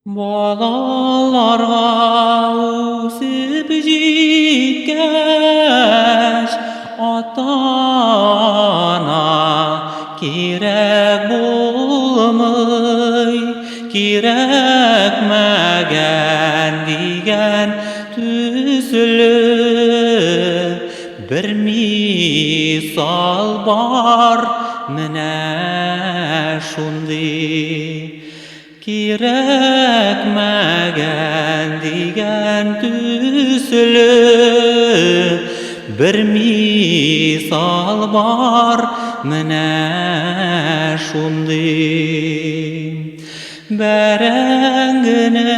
Balalarga үсеп җиткәч, ата-ана кирәк булмый, кирәкмәгән дигән төсле бер мисал бар менә шундый. Кирәкмәгән дигән төсле бер мисал бар менә шундый. Бәрәңгене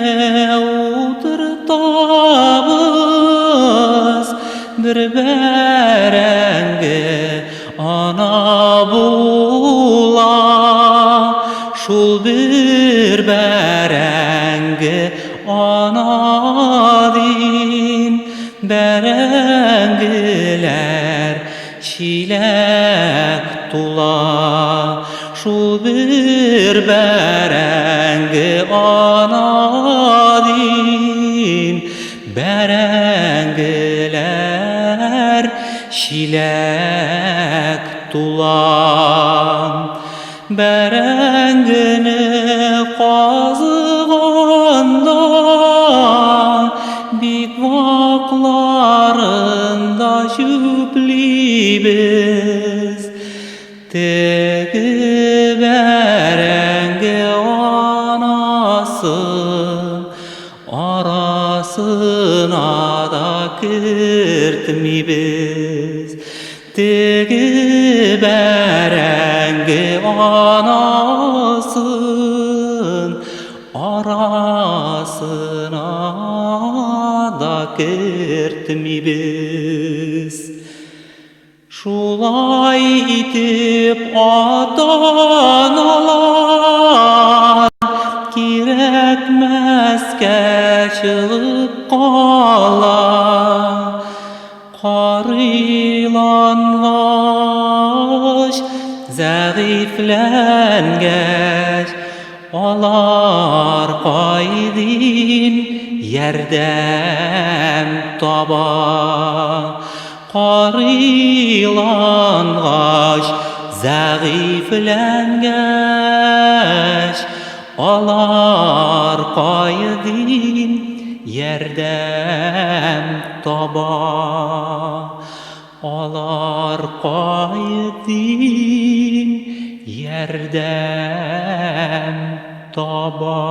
утыртабыз, бер бәрәңге ана була. Шул бер бәрәңге ана дин, бәрәңгеләр чиләк тула. Шул бер бәрәңге ана дин, бәрәңгеләр чиләк тула. Бәрәңгене казыганда бик вакларында чүплибез. Теге бәрәңге анасы арасына да кертмибез. Теге бәрәңге анасын арасына да кертмибез. Шулай итеп ата-аналар кирәкмәскә чыгып кала. Карыйлангач, зәгыйфләнгәч, алар кайдин ярдәм таба. Карыйлангач, зәгыйфләнгәч, алар кайдин ярдәм таба. Алар кайдин ярдәм таба.